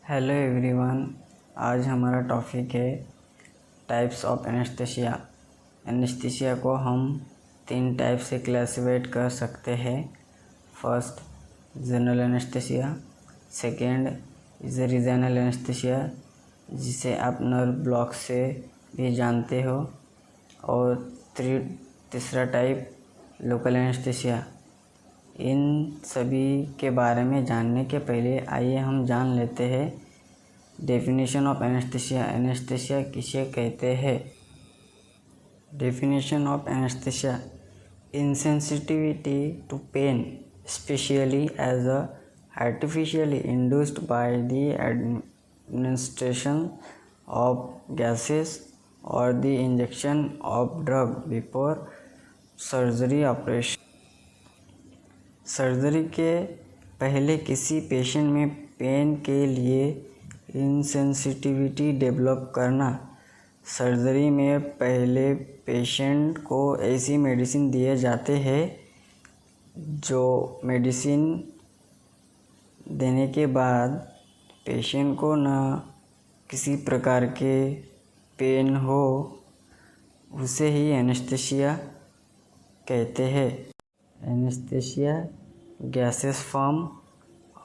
Hello everyone. आज हमारा topic है टाइप्स ऑफ एनेस्थीसिया। एनेस्थीसिया को हम 3 टाइप से क्लासिफाइड कर सकते हैं। First, general anaesthesia. Second is regional anaesthesia, जिसे आप नर्व ब्लॉक से भी जानते हो। और तीसरा टाइप लोकल एनेस्थीसिया। इन सभी के बारे में जानने के पहले आइए हम जान लेते हैं डेफिनेशन ऑफ एनेस्थीसिया। एनेस्थीसिया किसे कहते हैं? Definition of anaesthesia: insensitivity to pain, especially as a artificially induced by the administration of gases or the injection of drug before surgery operation। Surgery के पहले किसी पेशेंट में पेन के लिए insensitivity develop करना। सर्जरी में पहले पेशेंट को ऐसी मेडिसिन दिए जाते हैं जो मेडिसिन देने के बाद पेशेंट को न किसी प्रकार के पेन हो, उसे ही एनेस्थीसिया कहते हैं। एनेस्थीसिया गैसेस फॉर्म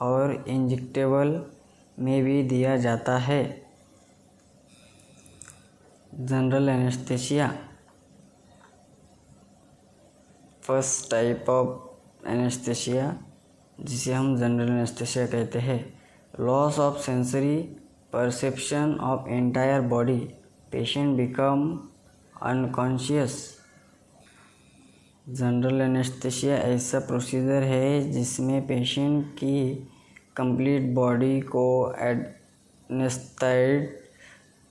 और इंजेक्टेबल में भी दिया जाता है। General anaesthesia: first type of anaesthesia, जिसे हम जनरल एनेस्थीसिया कहते हैं। Loss of sensory perception of entire body, patient become unconscious. General anaesthesia ऐसा प्रोसीजर है जिसमें पेशेंट की कंप्लीट बॉडी को एनेस्थाइज्ड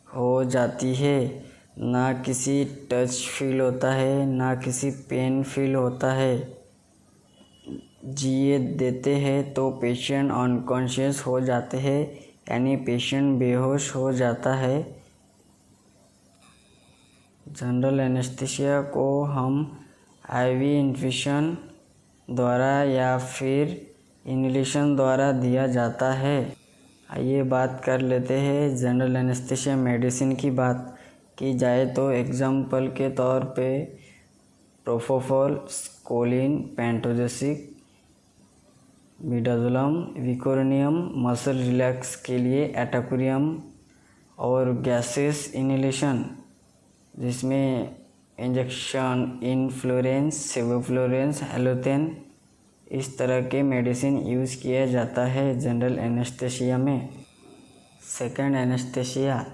हो जाती है। ना किसी टच फील होता है, ना किसी पेन फील होता है। जिए देते हैं तो पेशेंट अनकॉन्शियस हो जाते हैं, यानी पेशेंट बेहोश हो जाता है। जनरल एनेस्थीसिया को हम आईवी इन्फ्यूशन द्वारा या फिर इन्हेलेशन द्वारा दिया जाता है। आइए बात कर लेते हैं जनरल एनेस्थीसिया मेडिसिन की। बात की जाए तो एग्जाम्पल के तौर पे प्रोपोफॉल, स्कोलिन, पेंटोजेसिक, मिडाजोलम, विकोरिनियम, मसल रिलैक्स के लिए एटाक्यूरियम, और गैसेस इन्हेलेशन जिसमें इंजेक्शन इनफ्लोरेंस, सेवोफ्लोरेंस, हेलोथेन, इस तरह के मेडिसिन यूज़ किया जाता है जनरल एनेस्थीसिया में। सेकेंड एनेस्थीसिया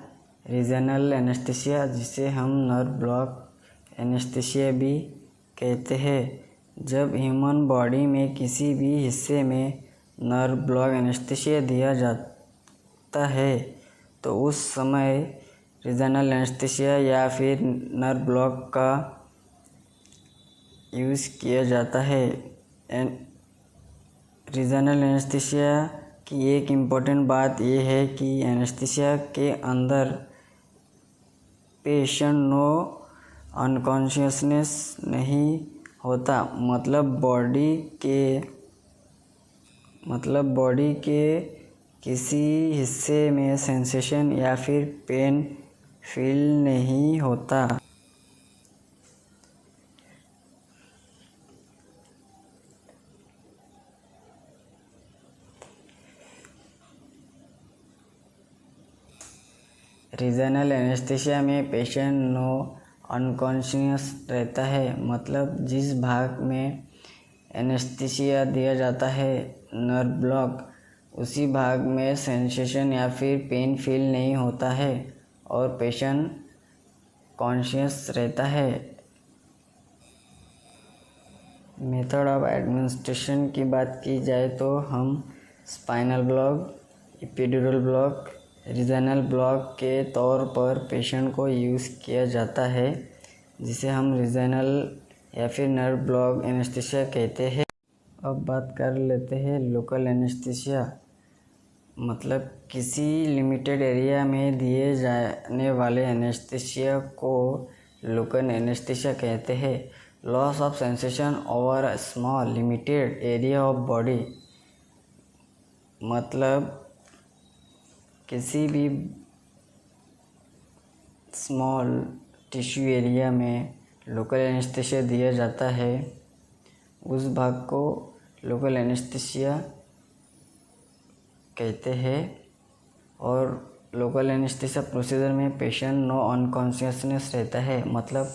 रीजनल एनेस्थीसिया, जिसे हम नर्व ब्लॉक एनेस्थीसिया भी कहते हैं। जब ह्यूमन बॉडी में किसी भी हिस्से में नर्व ब्लॉक एनेस्थीसिया दिया जाता है तो उस समय रीजनल एनेस्थीसिया या फिर नर्व ब्लॉक का यूज़ किया जाता है। रीजनल एनेस्थीसिया की एक इम्पोर्टेंट बात यह है कि एनेस्थीसिया के अंदर पेशेंट नो अनकॉन्शियसनेस नहीं होता, मतलब बॉडी के किसी हिस्से में सेंसेशन या फिर पेन फील नहीं होता। रीजनल एनेस्थीसिया में पेशेंट नो अनकॉन्शियस रहता है, मतलब जिस भाग में एनेस्थीसिया दिया जाता है नर्व ब्लॉक, उसी भाग में सेंसेशन या फिर पेन फील नहीं होता है और पेशेंट कॉन्शियस रहता है। मेथड ऑफ एडमिनिस्ट्रेशन की बात की जाए तो हम spinal block, epidural block, regional block के तौर पर पेशेंट को यूज़ किया जाता है, जिसे हम रीजनल या फिर नर्व ब्लॉक एनेस्थीसिया कहते हैं। अब बात कर लेते हैं लोकल एनेस्थीसिया, मतलब किसी लिमिटेड एरिया में दिए जाने वाले एनेस्थीसिया को लोकल एनेस्थीसिया कहते हैं। Loss of sensation over a small limited area of body, मतलब किसी भी स्मॉल टिश्यू एरिया में लोकल एनेस्थीसिया दिया जाता है, उस भाग को लोकल एनेस्थीसिया कहते हैं। और लोकल एनेस्थीसिया प्रोसीजर में पेशेंट नो अनकॉन्शियसनेस रहता है, मतलब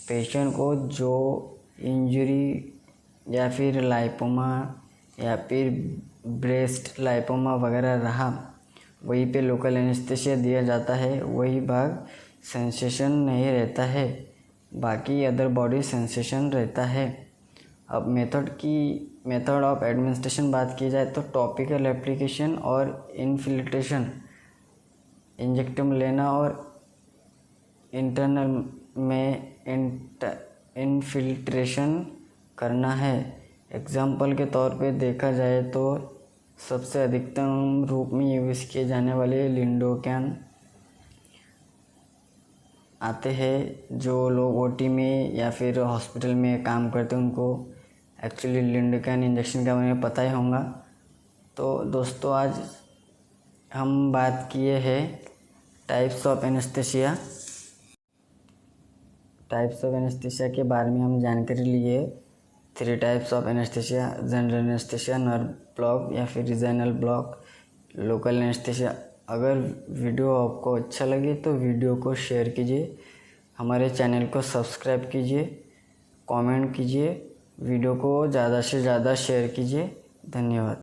पेशेंट को जो इंजरी या फिर लाइपोमा या फिर ब्रेस्ट लाइपोमा वगैरह रहा, वहीं पे लोकल एनेस्थीसिया दिया जाता है। वही भाग सेंसेशन नहीं रहता है, बाकी अदर बॉडी सेंसेशन रहता है। अब मेथड ऑफ एडमिनिस्ट्रेशन बात की जाए तो टॉपिकल एप्लीकेशन और इन्फिल्ट्रेशन, इंजेक्टम लेना और इंटरनल में इन्फिल्ट्रेशन करना है। एग्जाम्पल के तौर पे देखा जाए तो सबसे अधिकतम रूप में यूज़ किए जाने वाले लिंडोकैन आते हैं। जो लोग ओटी में या फिर हॉस्पिटल में काम करते हैं उनको एक्चुअली लिंडोकैन इंजेक्शन का बारे में पता ही होगा। तो दोस्तों, आज हम बात किए हैं टाइप्स ऑफ एनेस्थीसिया के बारे में हम जानकारी लिए। 3 types of anaesthesia: general anaesthesia, nerve block या फिर रीजनल ब्लॉक, लोकल एनेस्थीसिया। अगर वीडियो आपको अच्छा लगे तो वीडियो को शेयर कीजिए, हमारे चैनल को सब्सक्राइब कीजिए, कमेंट कीजिए, वीडियो को ज़्यादा से ज़्यादा शेयर कीजिए। धन्यवाद।